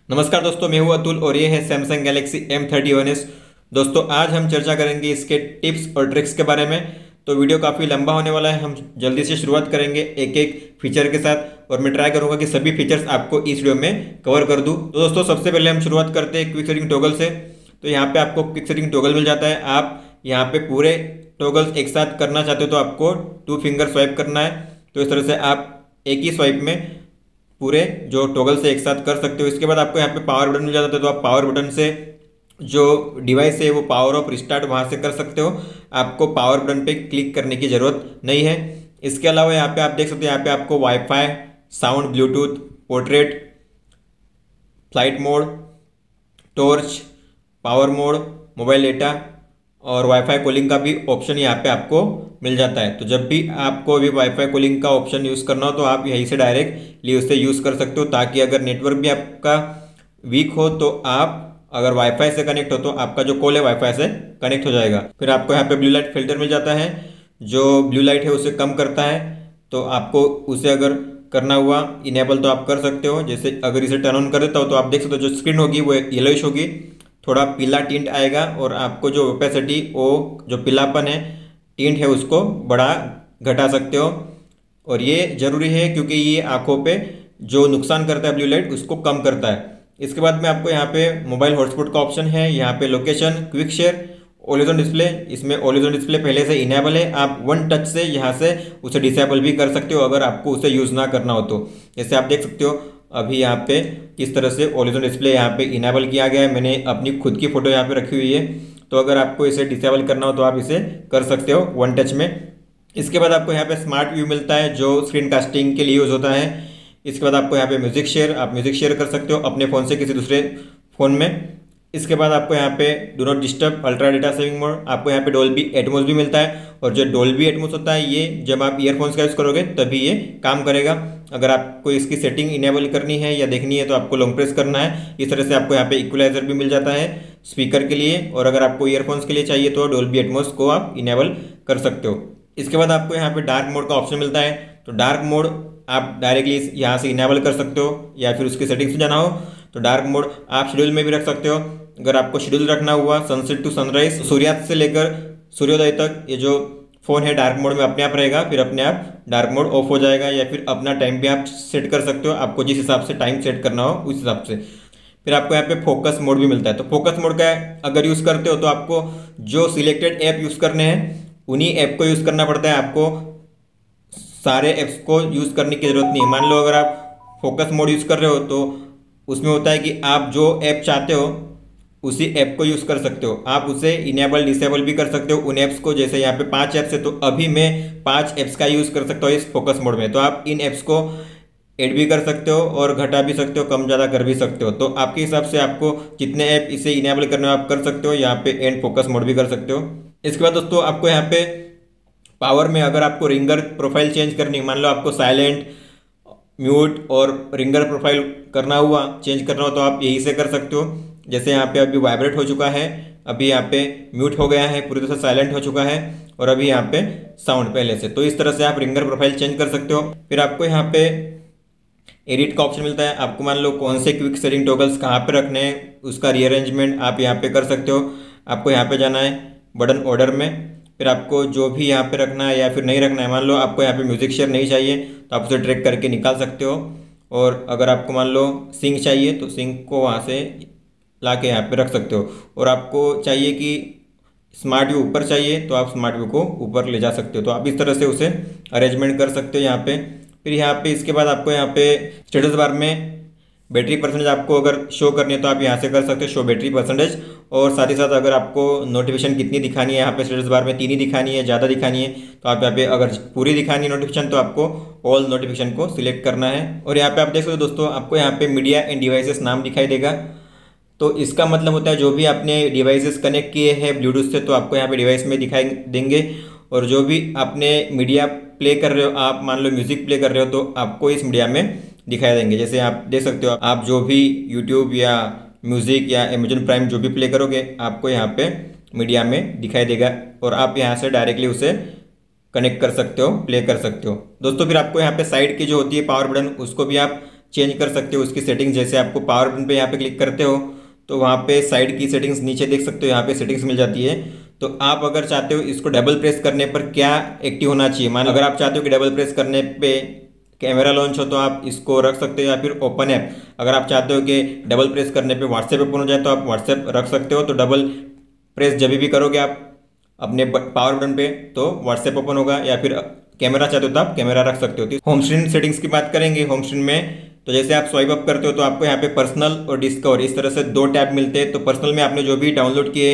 नमस्कार दोस्तों, मैं हूं अतुल और ये है सैमसंग गैलेक्सी M31s। दोस्तों आज हम चर्चा करेंगे इसके टिप्स और ट्रिक्स के बारे में। तो वीडियो काफ़ी लंबा होने वाला है, हम जल्दी से शुरुआत करेंगे एक एक फीचर के साथ और मैं ट्राई करूंगा कि सभी फीचर्स आपको इस वीडियो में कवर कर दूं। तो दोस्तों सबसे पहले हम शुरुआत करते हैं क्विक सेटिंग टॉगल से। तो यहाँ पे आपको क्विक सेटिंग टॉगल मिल जाता है। आप यहाँ पे पूरे टॉगल्स एक साथ करना चाहते हो तो आपको 2 फिंगर स्वाइप करना है। तो इस तरह से आप एक ही स्वाइप में पूरे जो टॉगल से एक साथ कर सकते हो। इसके बाद आपको यहाँ पे पावर बटन मिल जाता है, तो आप पावर बटन से जो डिवाइस है वो पावर ऑफ रिस्टार्ट वहाँ से कर सकते हो। आपको पावर बटन पे क्लिक करने की ज़रूरत नहीं है। इसके अलावा यहाँ पे आप देख सकते हो, यहाँ पे आपको wifi, sound, Bluetooth, portrait, flight mode, torch, power mode, mobile data और वाईफाई कॉलिंग का भी ऑप्शन यहाँ पे आपको मिल जाता है। तो जब भी आपको अभी वाईफाई कॉलिंग का ऑप्शन यूज़ करना हो तो आप यहीं से डायरेक्टली उससे यूज़ कर सकते हो, ताकि अगर नेटवर्क भी आपका वीक हो तो आप अगर वाईफाई से कनेक्ट हो तो आपका जो कॉल है वाईफाई से कनेक्ट हो जाएगा। फिर आपको यहाँ पे ब्लू लाइट फिल्टर मिल जाता है, जो ब्लू लाइट है उसे कम करता है। तो आपको उसे अगर करना हुआ इनेबल तो आप कर सकते हो। जैसे अगर इसे टर्न ऑन कर देता हो तो आप देख सकते हो जो स्क्रीन होगी वो येलोइश होगी, थोड़ा पीला टिंट आएगा और आपको जो ओपेसिटी वो जो पीलापन है टिंट है उसको बढ़ा घटा सकते हो। और ये ज़रूरी है क्योंकि ये आंखों पे जो नुकसान करता है ब्लू लाइट उसको कम करता है। इसके बाद में आपको यहाँ पे मोबाइल हॉटस्पॉट का ऑप्शन है, यहाँ पे location, quick share, always on display. इसमें ऑलवेज ऑन डिस्प्ले पहले से इनेबल है, आप वन टच से यहाँ से उसे डिसेबल भी कर सकते हो अगर आपको उसे यूज़ ना करना हो तो। जैसे आप देख सकते हो अभी यहाँ पे किस तरह से ऑलवेज ऑन डिस्प्ले यहाँ पे इनेबल किया गया है। मैंने अपनी खुद की फ़ोटो यहाँ पे रखी हुई है, तो अगर आपको इसे डिसेबल करना हो तो आप इसे कर सकते हो वन टच में। इसके बाद आपको यहाँ पे स्मार्ट व्यू मिलता है जो स्क्रीन कास्टिंग के लिए यूज़ होता है। इसके बाद आपको यहाँ पे म्यूजिक शेयर, आप म्यूजिक शेयर कर सकते हो अपने फ़ोन से किसी दूसरे फ़ोन में। इसके बाद आपको यहाँ पे do not disturb, ultra data saving mode, आपको यहाँ पे डोल्बी एटमॉस भी मिलता है। और जो डोल्बी एटमॉस होता है ये जब आप ईयरफोन्स का यूज़ करोगे तभी ये काम करेगा। अगर आपको इसकी सेटिंग इनेबल करनी है या देखनी है तो आपको लॉन्ग प्रेस करना है। इस तरह से आपको यहाँ पे इक्वलाइजर भी मिल जाता है स्पीकर के लिए, और अगर आपको ईयरफोन्स के लिए चाहिए तो डोल्बी एटमॉस को आप इनेबल कर सकते हो। इसके बाद आपको यहाँ पे डार्क मोड का ऑप्शन मिलता है, तो डार्क मोड आप डायरेक्टली यहाँ से इनेबल कर सकते हो या फिर उसकी सेटिंग्स में जाना हो तो डार्क मोड आप शेड्यूल में भी रख सकते हो। अगर आपको शेड्यूल रखना हुआ सनसेट टू सनराइज, सूर्यास्त से लेकर सूर्योदय तक ये जो फ़ोन है डार्क मोड में अपने आप रहेगा, फिर अपने आप डार्क मोड ऑफ हो जाएगा। या फिर अपना टाइम भी आप सेट कर सकते हो, आपको जिस हिसाब से टाइम सेट करना हो उस हिसाब से। फिर आपको यहाँ पे फोकस मोड भी मिलता है, तो फोकस मोड का अगर यूज़ करते हो तो आपको जो सिलेक्टेड ऐप यूज़ करने हैं उन्हीं ऐप को यूज़ करना पड़ता है, आपको सारे ऐप्स को यूज़ करने की ज़रूरत नहीं है। मान लो अगर आप फोकस मोड यूज़ कर रहे हो तो उसमें होता है कि आप जो ऐप चाहते हो उसी ऐप को यूज़ कर सकते हो, आप उसे इनेबल डिसेबल भी कर सकते हो उन ऐप्स को। जैसे यहाँ पे 5 ऐप्स है तो अभी मैं 5 ऐप्स का यूज़ कर सकता हूँ इस फोकस मोड में, तो आप इन ऐप्स को ऐड भी कर सकते हो और घटा भी सकते हो, कम ज़्यादा कर भी सकते हो। तो आपके हिसाब से आपको जितने ऐप इसे इनेबल करने हो आप कर सकते हो, यहाँ पे एंड फोकस मोड भी कर सकते हो। इसके बाद दोस्तों आपको यहाँ पे पावर में अगर आपको रिंगर प्रोफाइल चेंज करनी, मान लो आपको साइलेंट, म्यूट और रिंगर प्रोफाइल करना हुआ, चेंज करना हो तो आप यही से कर सकते हो। जैसे यहाँ पे अभी वाइब्रेट हो चुका है, अभी यहाँ पे म्यूट हो गया है, पूरी तरह से साइलेंट हो चुका है और अभी यहाँ पे साउंड पहले से। तो इस तरह से आप रिंगर प्रोफाइल चेंज कर सकते हो। फिर आपको यहाँ पे एडिट का ऑप्शन मिलता है, आपको मान लो कौन से क्विक सेटिंग टॉगल्स कहाँ पे रखने हैं उसका रीअरेंजमेंट आप यहाँ पे कर सकते हो। आपको यहाँ पे जाना है बटन ऑर्डर में, फिर आपको जो भी यहाँ पे रखना है या फिर नहीं रखना है, मान लो आपको यहाँ पे म्यूजिक शेयर नहीं चाहिए तो आप उसे ड्रैग करके निकाल सकते हो। और अगर आपको मान लो सिंक चाहिए तो सिंक को वहाँ से ला के यहाँ पे रख सकते हो। और आपको चाहिए कि स्मार्ट व्यू ऊपर चाहिए तो आप स्मार्ट व्यू को ऊपर ले जा सकते हो, तो आप इस तरह से उसे अरेंजमेंट कर सकते हो यहाँ पे। फिर यहाँ पे इसके बाद आपको यहाँ पे स्टेटस बार में बैटरी परसेंटेज आपको अगर शो करनी है तो आप यहाँ से कर सकते हो शो बैटरी परसेंटेज। और साथ ही साथ अगर आपको नोटिफिकेशन कितनी दिखानी है, यहाँ पे स्टेटस बार में 3 ही दिखानी है, ज़्यादा दिखानी है तो आप यहाँ पे अगर पूरी दिखानी है नोटिफिकेशन तो आपको ऑल नोटिफिकेशन को सिलेक्ट करना है। और यहाँ पे आप देख सकते हो दोस्तों, आपको यहाँ पे मीडिया एंड डिवाइसेस नाम दिखाई देगा, तो इसका मतलब होता है जो भी आपने डिवाइसेस कनेक्ट किए हैं ब्लूटूथ से तो आपको यहाँ पे डिवाइस में दिखाई देंगे। और जो भी आपने मीडिया प्ले कर रहे हो, आप मान लो म्यूजिक प्ले कर रहे हो तो आपको इस मीडिया में दिखाई देंगे। जैसे आप देख सकते हो, आप जो भी यूट्यूब या म्यूजिक या अमेजन प्राइम जो भी प्ले करोगे आपको यहाँ पे मीडिया में दिखाई देगा और आप यहाँ से डायरेक्टली उसे कनेक्ट कर सकते हो, प्ले कर सकते हो दोस्तों। फिर आपको यहाँ पे साइड की जो होती है पावर बटन उसको भी आप चेंज कर सकते हो उसकी सेटिंग्स। जैसे आपको पावर बटन पे यहाँ पे क्लिक करते हो तो वहाँ पे साइड की सेटिंग्स नीचे देख सकते हो, यहाँ पे सेटिंग्स मिल जाती है। तो आप अगर चाहते हो इसको डबल प्रेस करने पर क्या एक्टिव होना चाहिए, मान अगर आप चाहते हो कि डबल प्रेस करने पे कैमरा लॉन्च हो तो आप इसको रख सकते हो, या फिर ओपन ऐप अगर आप चाहते हो कि डबल प्रेस करने पे व्हाट्सएप ओपन हो जाए तो आप व्हाट्सएप रख सकते हो। तो डबल प्रेस जब भी करोगे आप अपने पावर बटन पे तो व्हाट्सएप ओपन होगा, या फिर कैमरा चाहते हो तो आप कैमरा रख सकते हो। तो होम स्क्रीन सेटिंग्स की बात करेंगे। होम स्क्रीन में तो जैसे आप स्वाइप अप करते हो तो आपको यहाँ पे पर्सनल और डिस्कवर इस तरह से दो टैब मिलते हैं। तो पर्सनल में आपने जो भी डाउनलोड किए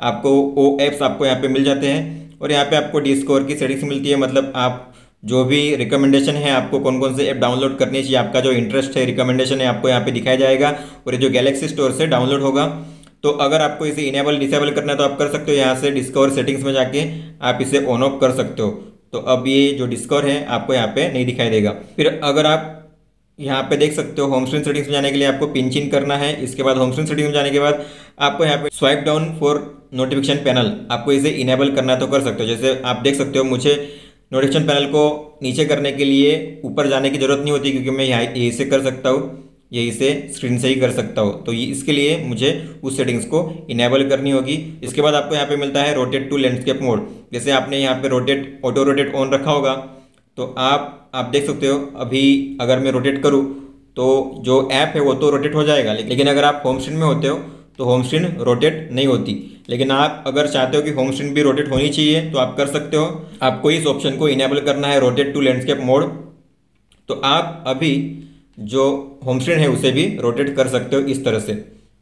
आपको वो ऐप्स आपको यहाँ पे मिल जाते हैं, और यहाँ पे आपको डिस्कवर की सेटिंग्स मिलती है। मतलब आप जो भी रिकमेंडेशन है आपको कौन कौन से ऐप डाउनलोड करनी चाहिए, आपका जो इंटरेस्ट है रिकमेंडेशन है आपको यहाँ पे दिखाया जाएगा, और ये जो गैलेक्सी स्टोर से डाउनलोड होगा। तो अगर आपको इसे इनेबल डिसेबल करना है तो आप कर सकते हो, यहाँ से डिस्कवर सेटिंग्स में जाके आप इसे ऑन ऑफ कर सकते हो। तो अब ये जो डिस्कवर है आपको यहाँ पे नहीं दिखाई देगा। फिर अगर आप यहाँ पे देख सकते हो होम स्क्रीन सेटिंग्स में जाने के लिए आपको पिंच इन करना है। इसके बाद होम स्क्रीन सेटिंग्स में जाने के बाद आपको यहाँ पे swipe down for notification panel आपको इसे इनेबल करना है तो कर सकते हो। जैसे आप देख सकते हो मुझे नोटिफिकेशन पैनल को नीचे करने के लिए ऊपर जाने की जरूरत नहीं होती, क्योंकि मैं यहाँ यहीं से कर सकता हूँ, यहीं से स्क्रीन से ही कर सकता हूँ। तो ये इसके लिए मुझे उस सेटिंग्स को इनेबल करनी होगी। इसके बाद आपको यहाँ पे मिलता है रोटेट टू लैंडस्केप मोड। जैसे आपने यहाँ पे रोटेट ऑटो रोटेट ऑन रखा होगा तो आप देख सकते हो अभी अगर मैं रोटेट करूँ तो जो ऐप है वो तो रोटेट हो जाएगा, लेकिन अगर आप होम स्क्रीन में होते हो तो होम स्क्रीन रोटेट नहीं होती। लेकिन आप अगर चाहते हो कि होम स्क्रीन भी रोटेट होनी चाहिए तो आप कर सकते हो। आपको इस ऑप्शन को इनेबल करना है रोटेट टू लैंडस्केप मोड। तो आप अभी जो होम स्क्रीन है उसे भी रोटेट कर सकते हो इस तरह से।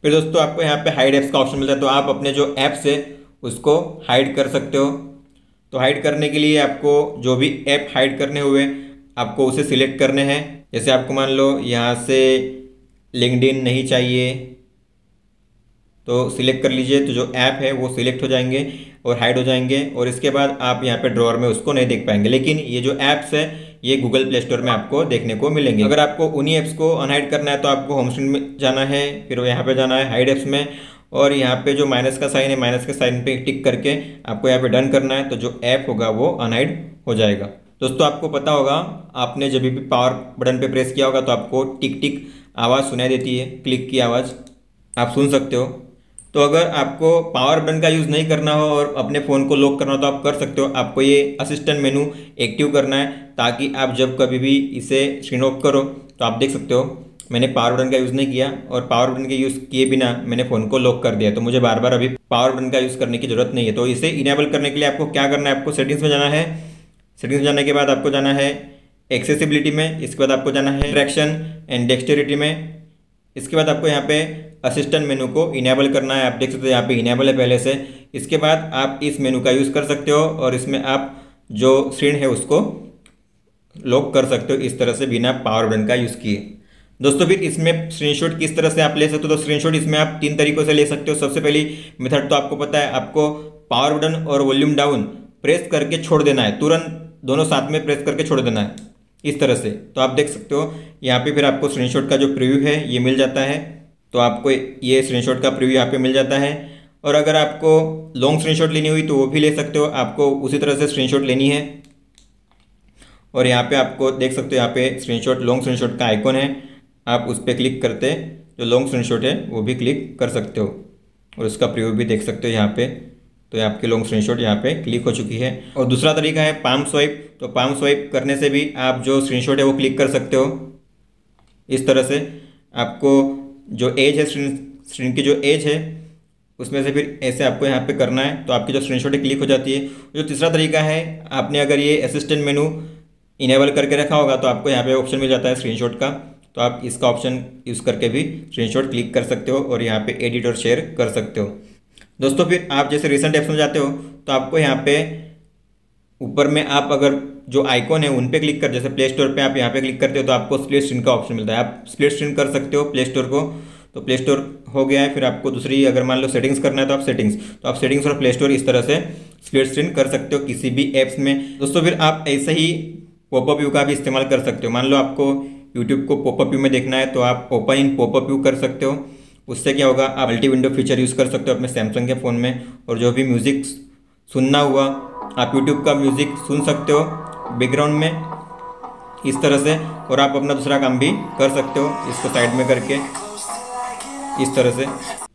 फिर दोस्तों आपको यहाँ पे हाइड ऐप्स का ऑप्शन मिलता है, तो आप अपने जो ऐप्स है उसको हाइड कर सकते हो। तो हाइड करने के लिए आपको जो भी ऐप हाइड करने हुए आपको उसे सिलेक्ट करने हैं। जैसे आपको मान लो यहाँ से लिंक्डइन नहीं चाहिए तो सिलेक्ट कर लीजिए, तो जो ऐप है वो सिलेक्ट हो जाएंगे और हाइड हो जाएंगे, और इसके बाद आप यहाँ पे ड्रॉअर में उसको नहीं देख पाएंगे। लेकिन ये जो ऐप्स है ये गूगल प्ले स्टोर में आपको देखने को मिलेंगे। अगर आपको उन्हीं ऐप्स को अनहाइड करना है तो आपको होम स्क्रीन में जाना है, फिर यहाँ पे जाना है हाइड ऐप्स में, और यहाँ पे जो माइनस का साइन है माइनस के साइन पे टिक करके आपको यहाँ पे डन करना है। तो जो ऐप होगा वो अनहाइड हो जाएगा। दोस्तों आपको पता होगा आपने जब भी पावर बटन पे प्रेस किया होगा तो आपको टिक टिक आवाज़ सुनाई देती है, क्लिक की आवाज़ आप सुन सकते हो। तो अगर आपको पावर बटन का यूज़ नहीं करना हो और अपने फ़ोन को लॉक करना हो तो आप कर सकते हो। आपको ये असिस्टेंट मेनू एक्टिव करना है ताकि आप जब कभी भी इसे स्क्रीन ऑफ करो तो आप देख सकते हो मैंने पावर बटन का यूज़ नहीं किया, और पावर बटन के यूज़ किए बिना मैंने फ़ोन को लॉक कर दिया, तो मुझे बार बार अभी पावर बटन का यूज़ करने की ज़रूरत नहीं है। तो इसे इनेबल करने के लिए आपको क्या करना है, आपको सेटिंग्स में जाना है। सेटिंग्स में जाने के बाद आपको जाना है एक्सेसिबिलिटी में, इसके बाद आपको जाना है ट्रैक्शन एंड डेक्सटेरिटी में, इसके बाद आपको यहाँ पे असिस्टेंट मेनू को इनेबल करना है। आप देख सकते हो यहाँ पे इनेबल है पहले से। इसके बाद आप इस मेनू का यूज़ कर सकते हो और इसमें आप जो स्क्रीन है उसको लॉक कर सकते हो इस तरह से बिना पावर बटन का यूज़ किए। दोस्तों फिर इसमें स्क्रीनशॉट किस तरह से आप ले सकते हो, तो स्क्रीनशॉट इसमें आप 3 तरीकों से ले सकते हो। सबसे पहली मेथड तो आपको पता है, आपको पावर बटन और वॉल्यूम डाउन प्रेस करके छोड़ देना है, तुरंत दोनों साथ में प्रेस करके छोड़ देना है इस तरह से। तो आप देख सकते हो यहाँ पे फिर आपको स्क्रीनशॉट का जो प्रीव्यू है ये मिल जाता है। तो आपको ये स्क्रीनशॉट का प्रीव्यू यहाँ पे मिल जाता है। और अगर आपको लॉन्ग स्क्रीनशॉट लेनी हुई तो वो भी ले सकते हो, आपको उसी तरह से स्क्रीनशॉट लेनी है। और यहाँ पे आपको देख सकते हो यहाँ पे स्क्रीनशॉट लॉन्ग स्क्रीनशॉट का आइकॉन है, आप उस पर क्लिक करते जो लॉन्ग स्क्रीनशॉट है वो भी क्लिक कर सकते हो और उसका प्रीव्यू भी देख सकते हो यहाँ पे। तो आपकी लॉन्ग स्क्रीनशॉट यहाँ पे क्लिक हो चुकी है। और दूसरा तरीका है पाम स्वाइप। तो पाम स्वाइप करने से भी आप जो स्क्रीनशॉट है वो क्लिक कर सकते हो इस तरह से। आपको जो एज है स्क्रीन की जो एज है उसमें से फिर ऐसे आपको यहाँ पे करना है तो आपकी जो स्क्रीनशॉट है क्लिक हो जाती है। जो तीसरा तरीका है, आपने अगर ये असिस्टेंट मेनू इनेबल करके रखा होगा तो आपको यहाँ पे ऑप्शन मिल जाता है स्क्रीनशॉट का, तो आप इसका ऑप्शन यूज़ करके भी स्क्रीनशॉट क्लिक कर सकते हो और यहाँ पे एडिट और शेयर कर सकते हो। दोस्तों फिर आप जैसे रिसेंट ऐप्स में जाते हो तो आपको यहाँ पे ऊपर में आप अगर जो आइकॉन है उन पे क्लिक कर, जैसे प्ले स्टोर पे आप यहाँ पे क्लिक करते हो तो आपको स्प्लिट स्क्रीन का ऑप्शन मिलता है, आप स्प्लिट स्क्रीन कर सकते हो प्ले स्टोर को। तो प्ले स्टोर हो गया है। फिर आपको दूसरी अगर मान लो सेटिंग्स करना है तो आप सेटिंग्स और प्ले स्टोर इस तरह से स्प्लिट स्क्रीन कर सकते हो किसी भी ऐप्स में। दोस्तों फिर आप ऐसे ही पॉपअप व्यू का भी इस्तेमाल कर सकते हो। मान लो आपको यूट्यूब को पॉपअप व्यू में देखना है तो आप ओपन इन पॉपअप व्यू कर सकते हो। उससे क्या होगा, आप मल्टी विंडो फीचर यूज़ कर सकते हो अपने सैमसंग के फ़ोन में, और जो भी म्यूज़िक सुनना हुआ आप यूट्यूब का म्यूज़िक सुन सकते हो बैकग्राउंड में इस तरह से, और आप अपना दूसरा काम भी कर सकते हो इसको साइड में करके इस तरह से।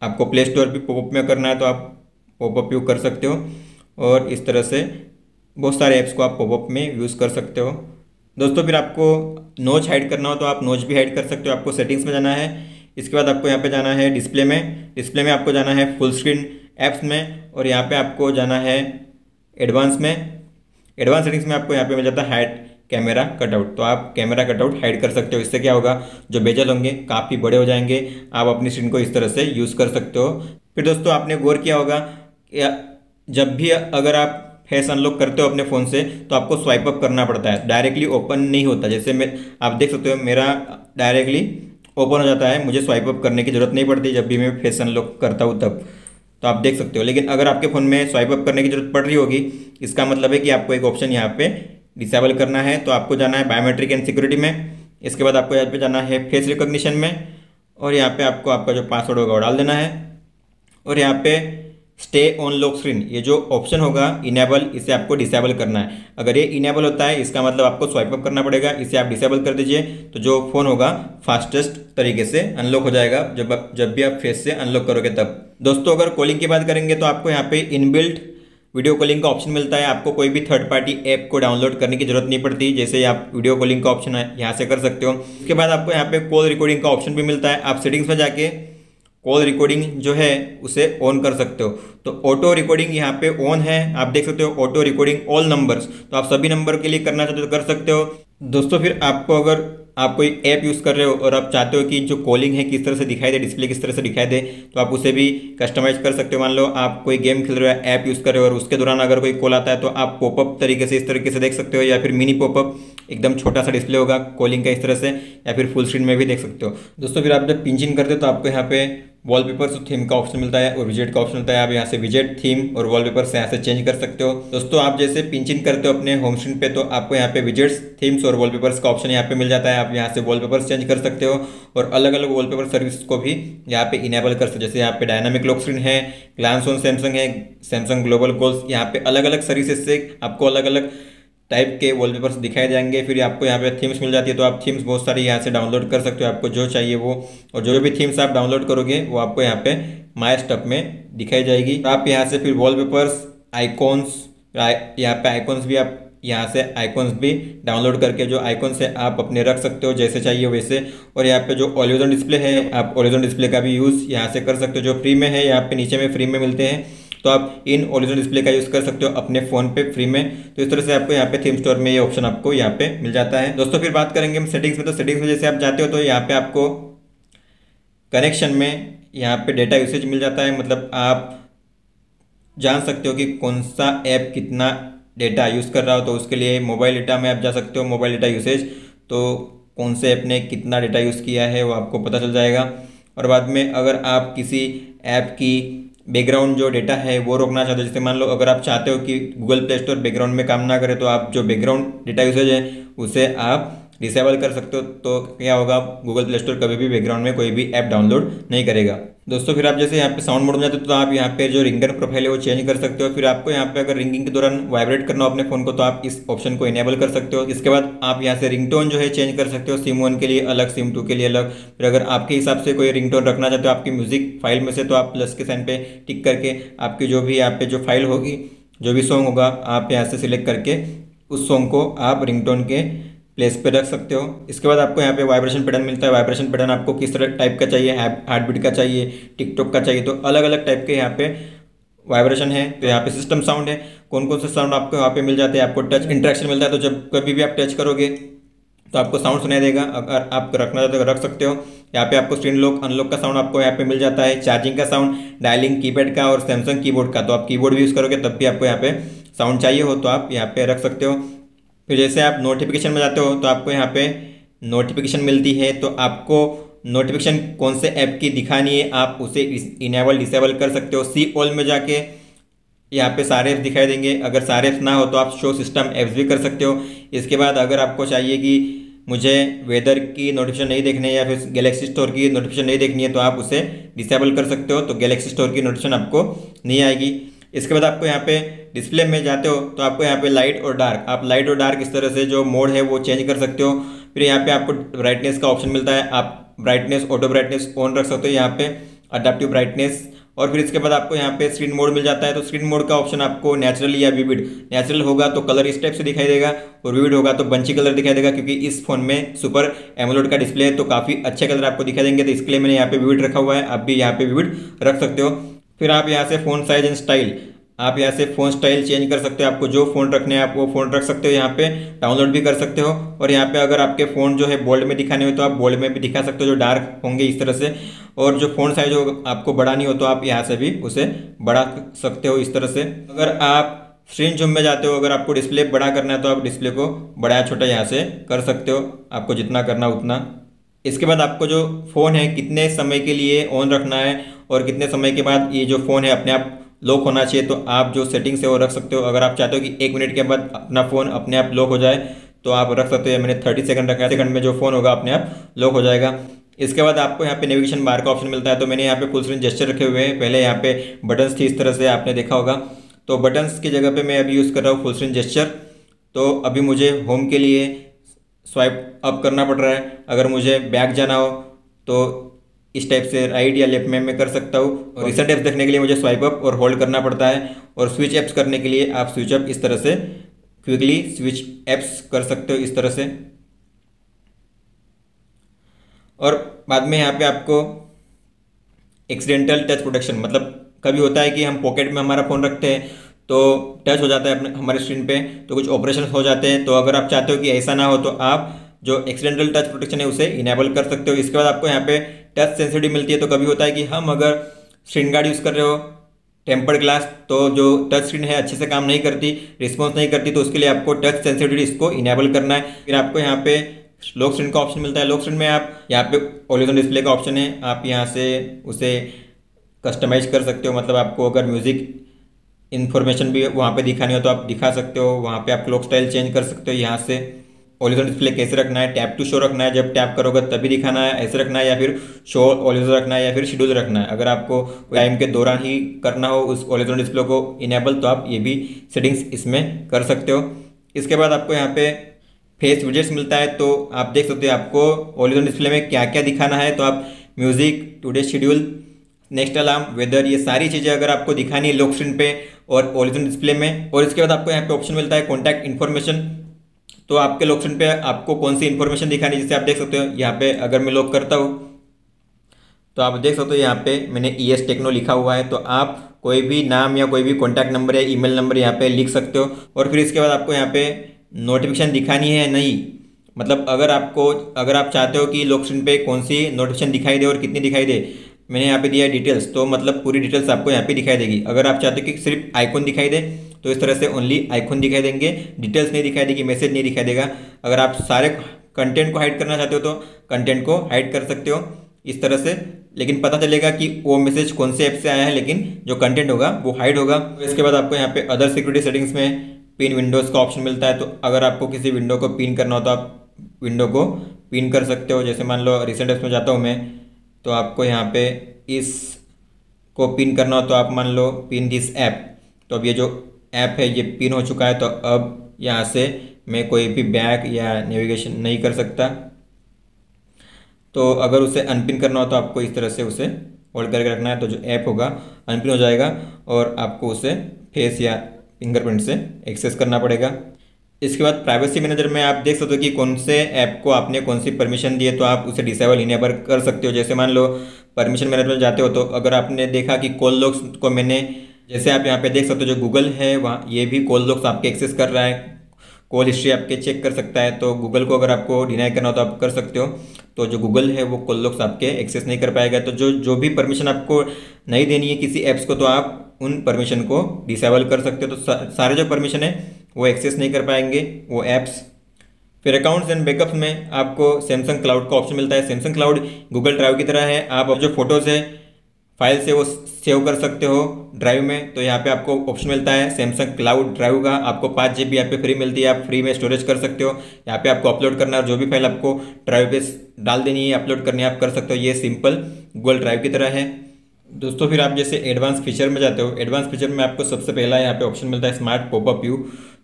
आपको प्ले स्टोर भी पॉपअप में करना है तो आप पॉपअप यूज कर सकते हो, और इस तरह से बहुत सारे ऐप्स को आप पॉपअप में यूज़ कर सकते हो। दोस्तों फिर आपको नोच हाइड करना हो तो आप नोच भी हाइड कर सकते हो। आपको सेटिंग्स में जाना है, इसके बाद आपको यहाँ पे जाना है डिस्प्ले में, डिस्प्ले में आपको जाना है फुल स्क्रीन ऐप्स में, और यहाँ पे आपको जाना है एडवांस में। एडवांस सेटिंग्स में आपको यहाँ पे मिल जाता है हाइड कैमरा कटआउट, तो आप कैमरा कटआउट हाइड कर सकते हो। इससे क्या होगा, जो बेजल होंगे काफ़ी बड़े हो जाएंगे, आप अपनी स्क्रीन को इस तरह से यूज़ कर सकते हो। फिर दोस्तों आपने गौर किया होगा जब भी अगर आप फेस अनलॉक करते हो अपने फ़ोन से तो आपको स्वाइप अप करना पड़ता है, डायरेक्टली ओपन नहीं होता। जैसे मैं आप देख सकते हो मेरा डायरेक्टली ओपन हो जाता है, मुझे स्वाइप अप करने की ज़रूरत नहीं पड़ती जब भी मैं फेस अनलॉक करता हूँ तब, तो आप देख सकते हो। लेकिन अगर आपके फ़ोन में स्वाइप अप करने की जरूरत पड़ रही होगी, इसका मतलब है कि आपको एक ऑप्शन यहाँ पे डिसेबल करना है। तो आपको जाना है बायोमेट्रिक एंड सिक्योरिटी में, इसके बाद आपको यहाँ पे जाना है फेस रिकॉग्निशन में, और यहाँ पे आपको आपका जो पासवर्ड होगा वो डाल देना है, और यहाँ पे स्टे ऑन लॉक स्क्रीन ये जो ऑप्शन होगा इनेबल, इसे आपको डिसेबल करना है। अगर ये इनेबल होता है इसका मतलब आपको स्वाइप अप करना पड़ेगा, इसे आप डिसेबल कर दीजिए तो जो फ़ोन होगा फास्टेस्ट तरीके से अनलॉक हो जाएगा जब भी आप फेस से अनलॉक करोगे तब। दोस्तों अगर कॉलिंग की बात करेंगे तो आपको यहाँ पे इनबिल्ट वीडियो कॉलिंग का ऑप्शन मिलता है। आपको कोई भी थर्ड पार्टी ऐप को डाउनलोड करने की जरूरत नहीं पड़ती, जैसे आप वीडियो कॉलिंग का ऑप्शन है यहाँ से कर सकते हो। उसके बाद आपको यहाँ पे कॉल रिकॉर्डिंग का ऑप्शन भी मिलता है। आप सेटिंग्स में जाके कॉल रिकॉर्डिंग जो है उसे ऑन कर सकते हो, तो ऑटो रिकॉर्डिंग यहाँ पे ऑन है, आप देख सकते हो ऑटो रिकॉर्डिंग ऑल नंबर्स, तो आप सभी नंबर के लिए करना चाहते हो तो कर सकते हो। दोस्तों फिर आपको अगर आप कोई ऐप यूज़ कर रहे हो और आप चाहते हो कि जो कॉलिंग है किस तरह से दिखाई दे, डिस्प्ले किस तरह से दिखाई दे, तो आप उसे भी कस्टमाइज कर सकते हो। मान लो आप कोई गेम खेल रहे हो, ऐप यूज़ कर रहे हो और उसके दौरान अगर कोई कॉल आता है तो आप पॉपअप तरीके से इस तरीके से देख सकते हो, या फिर मिनी पॉपअप एकदम छोटा सा डिस्प्ले होगा कॉलिंग का इस तरह से, या फिर फुल स्क्रीन में भी देख सकते हो। दोस्तों फिर आप जब पिंच इन करते हो तो आपको यहाँ पे वॉलपेपर्स और थीम का ऑप्शन मिलता है और विजेट का ऑप्शन मिलता है। आप यहाँ से विजेट, थीम और वॉलपेपर से यहाँ से चेंज कर सकते हो। दोस्तों आप जैसे पिंच इन करते हो अपने होम स्क्रीन पे तो आपको यहाँ पे विजेट्स, थीम्स और वॉलपेपर्स का ऑप्शन यहाँ पे मिल जाता है। आप यहाँ से वॉलपेपर्स चेंज कर सकते हो और अलग अलग वॉलपेपर सर्विस को भी यहाँ पे इनेबल कर सकते हो। जैसे यहाँ पे डायनामिक लॉक स्क्रीन है, ग्लांस ऑन सैमसंग है, सैमसंग ग्लोबल गोल्स, यहाँ पे अलग अलग सर्विसेज से आपको अलग अलग टाइप के वॉलपेपर्स दिखाए जाएंगे। फिर आपको यहाँ पे थीम्स मिल जाती है, तो आप थीम्स बहुत सारी यहाँ से डाउनलोड कर सकते हो, आपको जो चाहिए वो, और जो भी थीम्स आप डाउनलोड करोगे वो आपको यहाँ पे माय स्टफ में दिखाई जाएगी। तो आप यहाँ से फिर वॉलपेपर्स, आइकॉन्स, यहाँ पे आइकॉन्स भी आप यहाँ से आइकॉन्स भी डाउनलोड करके जो आइकॉन्स है आप अपने रख सकते हो जैसे चाहिए वैसे। और यहाँ पे जो ऑलवेज ऑन डिस्प्ले है, आप ऑलवेज ऑन डिस्प्ले का भी यूज़ यहाँ से कर सकते हो, जो फ्री में है यहाँ पे नीचे में फ्री में मिलते हैं, तो आप इन ओरिजिनल डिस्प्ले का यूज़ कर सकते हो अपने फ़ोन पे फ्री में। तो इस तरह से आपको यहाँ पे थीम स्टोर में ये ऑप्शन आपको यहाँ पे मिल जाता है। दोस्तों फिर बात करेंगे हम सेटिंग्स में, तो सेटिंग्स में जैसे आप जाते हो तो यहाँ पे आपको कनेक्शन में यहाँ पे डेटा यूसेज मिल जाता है, मतलब आप जान सकते हो कि कौन सा ऐप कितना डेटा यूज़ कर रहा हो। तो उसके लिए मोबाइल डेटा में आप जा सकते हो, मोबाइल डेटा यूसेज, तो कौन से ऐप ने कितना डेटा यूज़ किया है वो आपको पता चल जाएगा। और बाद में अगर आप किसी ऐप की बैकग्राउंड जो डेटा है वो रोकना चाहते हो, जैसे मान लो अगर आप चाहते हो कि गूगल प्ले स्टोर बैकग्राउंड में काम ना करे, तो आप जो बैकग्राउंड डेटा यूसेज है उसे आप डिसेबल कर सकते हो। तो क्या होगा, गूगल प्ले स्टोर कभी भी बैकग्राउंड में कोई भी ऐप डाउनलोड नहीं करेगा। दोस्तों फिर आप जैसे यहाँ पे साउंड मोड में जाते हो तो आप यहाँ पे जो रिंगर प्रोफाइल है वो चेंज कर सकते हो। फिर आपको यहाँ पे अगर रिंगिंग के दौरान वाइब्रेट करना हो अपने फोन को तो आप इस ऑप्शन को इनेबल कर सकते हो। इसके बाद आप यहाँ से रिंगटोन जो है चेंज कर सकते हो, सिम 1 के लिए अलग, सिम 2 के लिए अलग। फिर अगर आपके हिसाब से कोई रिंगटोन रखना चाहते हो आपकी म्यूजिक फाइल में से, तो आप प्लस के साइन पे टिक करके आपकी जो भी यहाँ पे जो फाइल होगी, जो भी सॉन्ग होगा, आप यहाँ से सिलेक्ट करके उस सॉन्ग को आप रिंगटोन के प्लेस पे रख सकते हो। इसके बाद आपको यहाँ पे वाइब्रेशन पैटर्न मिलता है। वाइब्रेशन पैटर्न आपको किस तरह टाइप का चाहिए, हार्ट बीट का चाहिए, टिकटॉक का चाहिए, तो अलग अलग टाइप के यहाँ पे वाइब्रेशन है। तो यहाँ पे सिस्टम साउंड है, कौन कौन से साउंड आपको यहाँ पे मिल जाते हैं। आपको टच इंटरेक्शन मिलता है, तो जब कभी भी आप टच करोगे तो आपको साउंड सुनाई देगा। अगर आप रखना चाहते हो रख सकते हो। यहाँ पे आपको स्क्रीन लॉक अनलॉक का साउंड आपको यहाँ पे मिल जाता है, चार्जिंग का साउंड, डायलिंग कीपैड का और सैमसंग कीबोर्ड का। तो आप कीबोर्ड भी यूज़ करोगे तब भी आपको यहाँ पे साउंड चाहिए हो तो आप यहाँ पे रख सकते हो। फिर जैसे आप नोटिफिकेशन में जाते हो तो आपको यहाँ पे नोटिफिकेशन मिलती है, तो आपको नोटिफिकेशन कौन से ऐप की दिखानी है आप उसे इनेबल डिसेबल कर सकते हो। सी ऑल में जाके यहाँ पे सारे ऐप्स दिखाई देंगे। अगर सारे ऐप्स ना हो तो आप शो सिस्टम ऐप्स भी कर सकते हो। इसके बाद अगर आपको चाहिए कि मुझे वेदर की नोटिफिकेशन नहीं देखनी है या फिर गैलेक्सी स्टोर की नोटिफिकेशन नहीं देखनी है, तो आप उसे डिसेबल कर सकते हो, तो गैलेक्सी स्टोर की नोटिफिकेशन आपको नहीं आएगी। इसके बाद आपको यहाँ पे डिस्प्ले में जाते हो तो आपको यहाँ पे लाइट और डार्क, आप लाइट और डार्क इस तरह से जो मोड है वो चेंज कर सकते हो। फिर यहाँ पे आपको ब्राइटनेस का ऑप्शन मिलता है, आप ब्राइटनेस ऑटो ब्राइटनेस ऑन रख सकते हो यहाँ पे, अडेप्टिव ब्राइटनेस। और फिर इसके बाद आपको यहाँ पे स्क्रीन मोड मिल जाता है। तो स्क्रीन मोड का ऑप्शन आपको नेचुरल या विविड, नेचुरल होगा तो कलर इस टाइप से दिखाई देगा और विविड होगा तो बंची कलर दिखाई देगा, क्योंकि इस फोन में सुपर एमोलेड का डिस्प्ले है तो काफ़ी अच्छे कलर आपको दिखाई देंगे। तो इसके लिए मैंने यहाँ पे विविड रखा हुआ है, आप भी यहाँ पे विविड रख सकते हो। फिर आप यहाँ से फ़ोन साइज एंड स्टाइल, आप यहाँ से फ़ोन स्टाइल चेंज कर सकते हो, आपको जो फ़ोन रखने हैं आप वो फ़ोन रख सकते हो, यहाँ पे डाउनलोड भी कर सकते हो। और यहाँ पे अगर आपके फ़ोन जो है बोल्ड में दिखाने हो तो आप बोल्ड में भी दिखा सकते हो, जो डार्क होंगे इस तरह से। और जो फ़ोन साइज हो आपको बढ़ानी हो तो आप यहाँ से भी उसे बढ़ा सकते हो इस तरह से। अगर आप स्क्रीन जूम में जाते हो, अगर आपको डिस्प्ले बड़ा करना है तो आप डिस्प्ले को बड़ा या छोटा यहाँ से कर सकते हो, आपको जितना करना उतना। इसके बाद आपको जो फ़ोन है कितने समय के लिए ऑन रखना है और कितने समय के बाद ये जो फ़ोन है अपने आप लॉक होना चाहिए, तो आप जो सेटिंग्स है वो रख सकते हो। अगर आप चाहते हो कि 1 मिनट के बाद अपना फ़ोन अपने आप लॉक हो जाए तो आप रख सकते हो। मैंने 30 सेकंड रखा है, सेकंड में जो फ़ोन होगा अपने आप लॉक हो जाएगा। इसके बाद आपको यहाँ पे नेविगेशन बार का ऑप्शन मिलता है। तो मैंने यहाँ पे फुल स्क्रीन जेस्चर रखे हुए हैं, पहले यहाँ पे बटन्स थी इस तरह से, आपने देखा होगा। तो बटन्स की जगह पे मैं अभी यूज़ कर रहा हूँ फुल स्क्रीन जेस्चर। तो अभी मुझे होम के लिए स्वाइप अप करना पड़ रहा है, अगर मुझे बैक जाना हो तो इस टाइप से राइट या लेफ्ट में मैं कर सकता हूँ। और रिसेंट ऐप्स देखने के लिए मुझे स्वाइप अप और होल्ड करना पड़ता है। और स्विच ऐप्स करने के लिए आप स्विच अप इस तरह से क्विकली स्विच ऐप्स कर सकते हो इस तरह से। और बाद में यहाँ पे आपको एक्सीडेंटल टच प्रोटेक्शन, मतलब कभी होता है कि हम पॉकेट में हमारा फ़ोन रखते हैं तो टच हो जाता है अपने हमारे स्क्रीन पे, तो कुछ ऑपरेशन हो जाते हैं। तो अगर आप चाहते हो कि ऐसा ना हो तो आप जो एक्सीडेंटल टच प्रोटेक्शन है उसे इनेबल कर सकते हो। इसके बाद आपको यहाँ पे टच सेंसिटिव मिलती है। तो कभी होता है कि हम अगर स्क्रीन गार्ड यूज़ कर रहे हो टेम्पर्ड ग्लास, तो जो टच स्क्रीन है अच्छे से काम नहीं करती, रिस्पॉन्स नहीं करती, तो उसके लिए आपको टच सेंसिटिविटी इसको इनेबल करना है। फिर आपको यहाँ पे लॉक स्क्रीन का ऑप्शन मिलता है। लॉक स्क्रीन में आप यहाँ पे ऑलवेज ऑन डिस्प्ले का ऑप्शन है, आप यहाँ से उसे कस्टमाइज कर सकते हो। मतलब आपको अगर म्यूज़िक इन्फॉर्मेशन भी वहाँ पे दिखानी हो तो आप दिखा सकते हो, वहाँ पे आप क्लॉक स्टाइल चेंज कर सकते हो। यहाँ से ऑलवेज ऑन डिस्प्ले कैसे रखना है, टैप टू शो रखना है, जब टैप करोगे तभी दिखाना है, ऐसे रखना है, या फिर शो ऑलवेज रखना है, या फिर शेड्यूल रखना है। अगर आपको टाइम के दौरान ही करना हो उस ऑलवेज ऑन डिस्प्ले को इनेबल, तो आप ये भी सेटिंग्स इसमें कर सकते हो। इसके बाद आपको यहाँ पे फेस विजेट्स मिलता है। तो आप देख सकते हो आपको ऑलवेज ऑन डिस्प्ले में क्या क्या दिखाना है। तो आप music, today schedule, next alarm, weather, ये सारी चीज़ें अगर आपको दिखानी है लॉक स्क्रीन पे और ऑलवेज ऑन डिस्प्ले में। और इसके बाद आपको यहाँ पे ऑप्शन मिलता है कॉन्टैक्ट इन्फॉर्मेशन। तो आपके लॉक स्क्रीन पे आपको कौन सी इन्फॉर्मेशन दिखानी है, जिससे आप देख सकते हो यहाँ पे अगर मैं लॉक करता हूँ तो आप देख सकते हो यहाँ पे मैंने ES टेक्नो लिखा हुआ है। तो आप कोई भी नाम या कोई भी कॉन्टैक्ट नंबर या ईमेल नंबर यहाँ पे लिख सकते हो। और फिर इसके बाद आपको यहाँ पे नोटिफिकेशन दिखानी है नहीं, मतलब अगर आप चाहते हो कि लॉक स्क्रीन पे कौन सी नोटिफिकेशन दिखाई दे और कितनी दिखाई दे, मैंने यहाँ पे दिया है डिटेल्स। तो मतलब पूरी डिटेल्स आपको यहाँ पे दिखाई देगी। अगर आप चाहते हो कि सिर्फ आइकॉन दिखाई दे तो इस तरह से ओनली आइकॉन दिखाई देंगे, डिटेल्स नहीं दिखाई देगी, मैसेज नहीं दिखाई देगा। अगर आप सारे कंटेंट को हाइड करना चाहते हो तो कंटेंट को हाइड कर सकते हो इस तरह से, लेकिन पता चलेगा कि वो मैसेज कौन से ऐप से आया है, लेकिन जो कंटेंट होगा वो हाइड होगा। इसके बाद आपको यहाँ पे अदर सिक्योरिटी सेटिंग्स में पिन विंडोज़ का ऑप्शन मिलता है। तो अगर आपको किसी विंडो को पिन करना हो तो आप विंडो को पिन कर सकते हो। जैसे मान लो रिसेंट ऐप्स में जाता हूँ मैं, तो आपको यहाँ पे इस को पिन करना हो तो आप मान लो पिन दिस ऐप। तो अब ये जो ऐप है ये पिन हो चुका है। तो अब यहाँ से मैं कोई भी बैक या नेविगेशन नहीं कर सकता। तो अगर उसे अनपिन करना हो तो आपको इस तरह से उसे होल्ड करके रखना है, तो जो ऐप होगा अनपिन हो जाएगा और आपको उसे फेस या फिंगरप्रिंट से एक्सेस करना पड़ेगा। इसके बाद प्राइवेसी मैनेजर में आप देख सकते हो कि कौन से ऐप को आपने कौन सी परमिशन दी है, तो आप उसे डिसेबल इनेबल कर सकते हो। जैसे मान लो परमिशन मैनेजर में जाते हो तो अगर आपने देखा कि कॉल लॉग्स को मैंने, जैसे आप यहाँ पे देख सकते हो जो गूगल है वहाँ ये भी कॉल लॉग्स आपके एक्सेस कर रहा है, कॉल हिस्ट्री आपके चेक कर सकता है। तो गूगल को अगर आपको डिनाई करना हो तो आप कर सकते हो। तो जो गूगल है वो कॉल लॉग्स आपके एक्सेस नहीं कर पाएगा। तो जो भी परमिशन आपको नहीं देनी है किसी ऐप्स को, तो आप उन परमिशन को डिसेबल कर सकते हो। तो सारे जो परमिशन है वो एक्सेस नहीं कर पाएंगे वो ऐप्स। फिर अकाउंट्स एंड बैकअप्स में आपको सैमसंग क्लाउड का ऑप्शन मिलता है। सैमसंग क्लाउड गूगल ड्राइव की तरह है, आप जो फोटोज़ है फाइल से वो सेव कर सकते हो ड्राइव में। तो यहाँ पे आपको ऑप्शन मिलता है सैमसंग क्लाउड ड्राइव का, आपको 5 GB यहाँ पे फ्री मिलती है, आप फ्री में स्टोरेज कर सकते हो। यहाँ पे आपको अपलोड करना है और जो भी फाइल आपको ड्राइव पे डाल देनी है, अपलोड करनी है, आप कर सकते हो। ये सिंपल गूगल ड्राइव की तरह है। दोस्तों फिर आप जैसे एडवांस फीचर में जाते हो, एडवांस फीचर में आपको सबसे पहला यहाँ पे ऑप्शन मिलता है स्मार्ट पॉपअप व्यू।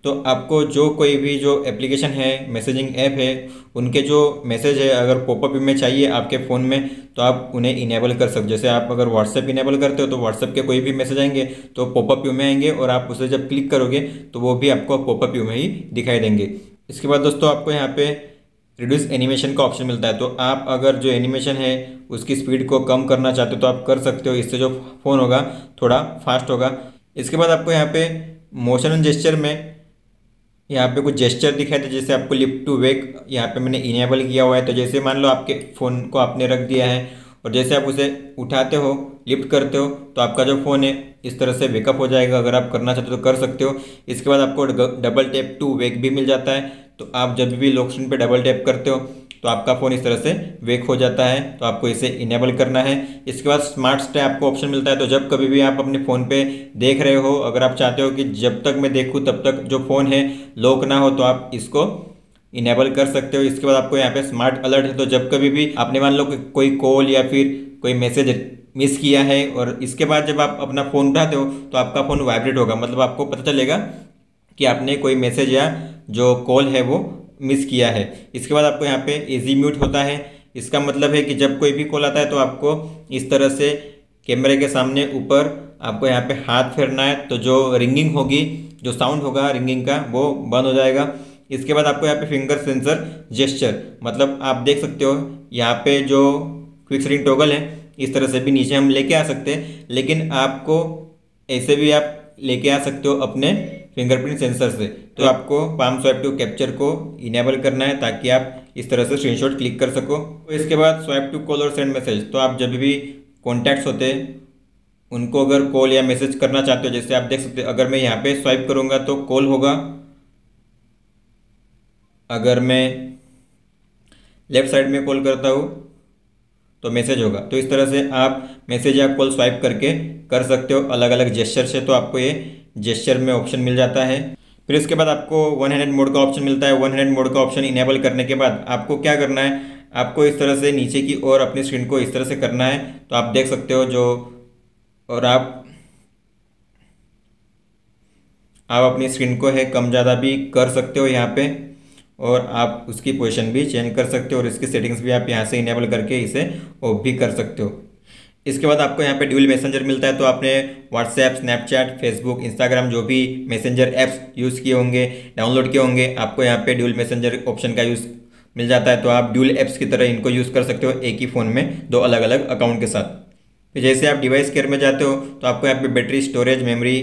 तो आपको जो कोई भी जो एप्लीकेशन है, मैसेजिंग ऐप है, उनके जो मैसेज है अगर पॉपअप व्यू में चाहिए आपके फ़ोन में तो आप उन्हें इनेबल कर सकते हो। जैसे आप अगर व्हाट्सएप इनेबल करते हो तो व्हाट्सएप के कोई भी मैसेज आएंगे तो पॉपअप व्यू में आएंगे और आप उसे जब क्लिक करोगे तो वो भी आपको पॉपअप व्यू में ही दिखाई देंगे। इसके बाद दोस्तों आपको यहाँ पे रिड्यूस एनिमेशन का ऑप्शन मिलता है। तो आप अगर जो एनिमेशन है उसकी स्पीड को कम करना चाहते हो तो आप कर सकते हो, इससे जो फ़ोन होगा थोड़ा फास्ट होगा। इसके बाद आपको यहाँ पे मोशन एंड जेस्चर में यहाँ पे कुछ जेस्चर दिखाई दे, जैसे आपको लिफ्ट टू वेक यहाँ पे मैंने इनेबल किया हुआ है। तो जैसे मान लो आपके फ़ोन को आपने रख दिया है और जैसे आप उसे उठाते हो, लिफ्ट करते हो तो आपका जो फ़ोन है इस तरह से वेकअप हो जाएगा। अगर आप करना चाहते हो तो कर सकते हो। इसके बाद आपको डबल टैप टू वेक भी मिल जाता है। तो आप जब भी लॉक स्क्रीन पे डबल टैप करते हो तो आपका फ़ोन इस तरह से वेक हो जाता है। तो आपको इसे इनेबल करना है। इसके बाद स्मार्ट स्टे आपको ऑप्शन मिलता है। तो जब कभी भी आप अपने फ़ोन पे देख रहे हो, अगर आप चाहते हो कि जब तक मैं देखूँ तब तक जो फ़ोन है लॉक ना हो, तो आप इसको इनेबल कर सकते हो। इसके बाद आपको यहाँ पे स्मार्ट अलर्ट है। तो जब कभी भी आपने मान लो कि कोई कॉल या फिर कोई मैसेज मिस किया है और इसके बाद जब आप अपना फ़ोन उठाते हो तो आपका फ़ोन वाइब्रेट होगा, मतलब आपको पता चलेगा कि आपने कोई मैसेज या जो कॉल है वो मिस किया है। इसके बाद आपको यहाँ पे इजी म्यूट होता है। इसका मतलब है कि जब कोई भी कॉल आता है तो आपको इस तरह से कैमरे के सामने ऊपर आपको यहाँ पे हाथ फेरना है, तो जो रिंगिंग होगी, जो साउंड होगा रिंगिंग का, वो बंद हो जाएगा। इसके बाद आपको यहाँ पे फिंगर सेंसर जेस्चर, मतलब आप देख सकते हो यहाँ पे जो क्विक सेटिंग टॉगल है इस तरह से भी नीचे हम लेके आ सकते हैं, लेकिन आपको ऐसे भी आप लेके आ सकते हो अपने फिंगरप्रिंट सेंसर से। तो आपको पाम स्वाइप टू कैप्चर को इनेबल करना है ताकि आप इस तरह से स्क्रीनशॉट क्लिक कर सको। तो इसके बाद स्वाइप टू कॉल और सेंड मैसेज, तो आप जब भी कॉन्टैक्ट्स होते हैं उनको अगर कॉल या मैसेज करना चाहते हो, जैसे आप देख सकते हो अगर मैं यहाँ पे स्वाइप करूँगा तो कॉल होगा, अगर मैं लेफ्ट साइड में कॉल करता हूँ तो मैसेज होगा। तो इस तरह से आप मैसेज या कॉल स्वाइप करके कर सकते हो अलग अलग जेस्चर से। तो आपको ये जेस्चर में ऑप्शन मिल जाता है। फिर इसके बाद आपको वन हैंडेड मोड का ऑप्शन मिलता है। वन हैंडेड मोड का ऑप्शन इनेबल करने के बाद आपको क्या करना है, आपको इस तरह से नीचे की ओर अपनी स्क्रीन को इस तरह से करना है। तो आप देख सकते हो जो, और आप अपनी स्क्रीन को है कम ज़्यादा भी कर सकते हो यहाँ पे, और आप उसकी पोजीशन भी चेंज कर सकते हो और इसकी सेटिंग्स भी आप यहाँ से इनेबल करके इसे ऑफ भी कर सकते हो। इसके बाद आपको यहाँ पे ड्यूल मैसेंजर मिलता है। तो आपने व्हाट्सएप, स्नैपचैट, फेसबुक, इंस्टाग्राम जो भी मैसेंजर ऐप्स यूज़ किए होंगे, डाउनलोड किए होंगे, आपको यहाँ पे ड्यूल मैसेंजर ऑप्शन का यूज़ मिल जाता है। तो आप ड्यूल ऐप्स की तरह इनको यूज़ कर सकते हो एक ही फ़ोन में दो अलग अलग अकाउंट के साथ। फिर जैसे आप डिवाइस केयर में जाते हो तो आपको यहाँ पे बैटरी, स्टोरेज, मेमोरी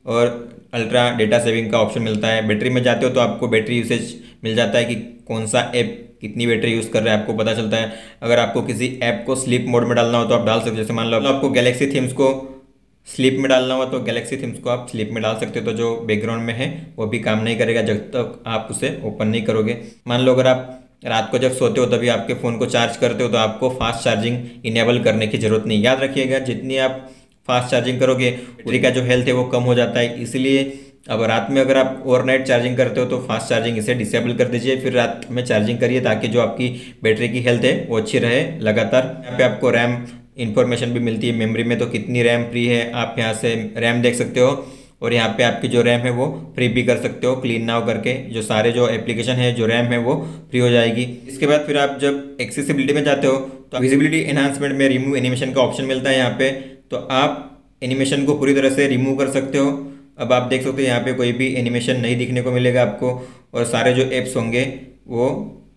और अल्ट्रा डेटा सेविंग का ऑप्शन मिलता है। बैटरी में जाते हो तो आपको बैटरी यूसेज मिल जाता है कि कौन सा ऐप कितनी बैटरी यूज़ कर रहा है, आपको पता चलता है। अगर आपको किसी ऐप को स्लीप मोड में डालना हो तो आप डाल सकते हो। जैसे मान लो आपको गैलेक्सी थीम्स को स्लीप में डालना हो तो गैलेक्सी थीम्स को आप स्लीप में डाल सकते हो। तो जो बैकग्राउंड में है वो भी काम नहीं करेगा जब तक आप उसे ओपन नहीं करोगे। मान लो अगर आप रात को जब सोते हो तभी आपके फ़ोन को चार्ज करते हो तो आपको फास्ट चार्जिंग इनेबल करने की ज़रूरत नहीं। याद रखिएगा जितनी आप फास्ट चार्जिंग करोगे बैटरी का जो हेल्थ है वो कम हो जाता है। इसलिए अब रात में अगर आप ओवरनाइट चार्जिंग करते हो तो फास्ट चार्जिंग इसे डिसेबल कर दीजिए, फिर रात में चार्जिंग करिए ताकि जो आपकी बैटरी की हेल्थ है वो अच्छी रहे लगातार। यहाँ पे आपको रैम इंफॉर्मेशन भी मिलती है। मेमोरी में तो कितनी रैम फ्री है आप यहाँ से रैम देख सकते हो, और यहाँ पे आपकी जो रैम है वो फ्री भी कर सकते हो क्लीन नाउ करके। जो सारे जो एप्लीकेशन है जो रैम है वो फ्री हो जाएगी। इसके बाद फिर आप जब एक्सेसिबिलिटी में जाते हो तो विजिबिलिटी एनहांसमेंट में रिमूव एनिमेशन का ऑप्शन मिलता है यहाँ पे। तो आप एनिमेशन को पूरी तरह से रिमूव कर सकते हो। अब आप देख सकते हो यहाँ पे कोई भी एनिमेशन नहीं दिखने को मिलेगा आपको, और सारे जो एप्स होंगे वो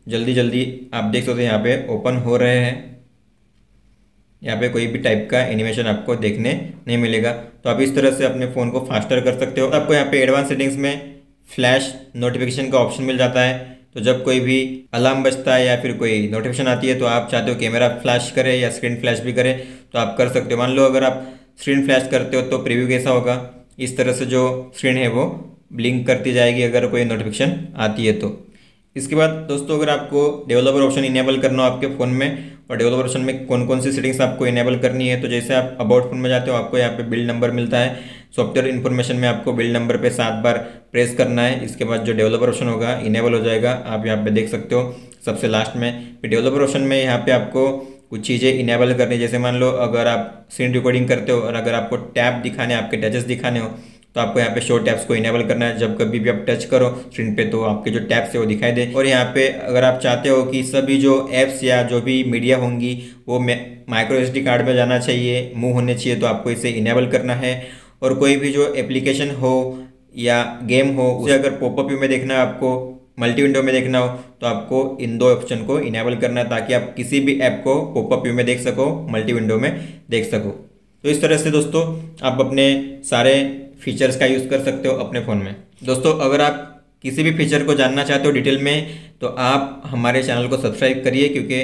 जल्दी जल्दी आप देख सकते हो यहाँ पे ओपन हो रहे हैं। यहाँ पे कोई भी टाइप का एनिमेशन आपको देखने नहीं मिलेगा। तो आप इस तरह से अपने फ़ोन को फास्टर कर सकते हो। आपको यहाँ पे एडवांस सेटिंग्स में फ्लैश नोटिफिकेशन का ऑप्शन मिल जाता है। तो जब कोई भी अलार्म बजता है या फिर कोई नोटिफिकेशन आती है तो आप चाहते हो कैमरा फ्लैश करे या स्क्रीन फ्लैश भी करे तो आप कर सकते हो। मान लो अगर आप स्क्रीन फ्लैश करते हो तो प्रीव्यू कैसा होगा, इस तरह से जो स्क्रीन है वो ब्लिंक करती जाएगी अगर कोई नोटिफिकेशन आती है तो। इसके बाद दोस्तों अगर आपको डेवलपर ऑप्शन इनेबल करना हो आपके फ़ोन में, और डेवलपर ऑप्शन में कौन कौन सी सेटिंग्स आपको इनेबल करनी है, तो जैसे आप अबाउट फोन में जाते हो आपको यहाँ पे बिल्ड नंबर मिलता है। सॉफ्टवेयर इन्फॉर्मेशन में आपको बिल्ड नंबर पे 7 बार प्रेस करना है। इसके बाद जो डेवलपर ऑप्शन होगा इनेबल हो जाएगा, आप यहाँ पे देख सकते हो सबसे लास्ट में। फिर डेवलपर ऑप्शन में यहाँ पे आपको कुछ चीज़ें इनेबल करनी, जैसे मान लो अगर आप स्क्रीन रिकॉर्डिंग करते हो और अगर आपको टैब दिखाने, आपके टचेस दिखाने हो, तो आपको यहाँ पे शो टैब्स को इनेबल करना है। जब कभी भी आप टच करो स्क्रीन पे तो आपके जो टैब्स है वो दिखाई दे। और यहाँ पे अगर आप चाहते हो कि सभी जो ऐप्स या जो भी मीडिया होंगी वो माइक्रो SD कार्ड में जाना चाहिए, मूव होने चाहिए, तो आपको इसे इनेबल करना है। और कोई भी जो एप्लीकेशन हो या गेम हो उसे अगर पॉपअप व्यू में देखना है, आपको मल्टी विंडो में देखना हो, तो आपको इन दो ऑप्शन को इनेबल करना है ताकि आप किसी भी ऐप को पॉपअप व्यू में देख सको, मल्टी विंडो में देख सको। तो इस तरह से दोस्तों आप अपने सारे फीचर्स का यूज़ कर सकते हो अपने फ़ोन में। दोस्तों अगर आप किसी भी फीचर को जानना चाहते हो डिटेल में तो आप हमारे चैनल को सब्सक्राइब करिए, क्योंकि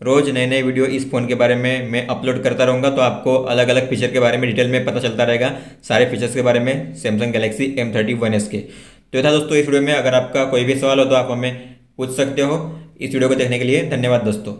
रोज़ नए नए वीडियो इस फ़ोन के बारे में मैं अपलोड करता रहूँगा। तो आपको अलग अलग फीचर के बारे में डिटेल में पता चलता रहेगा, सारे फीचर्स के बारे में सैमसंग गैलेक्सी M31s के। तो ये था दोस्तों इस वीडियो में। अगर आपका कोई भी सवाल हो तो आप हमें पूछ सकते हो। इस वीडियो को देखने के लिए धन्यवाद दोस्तों।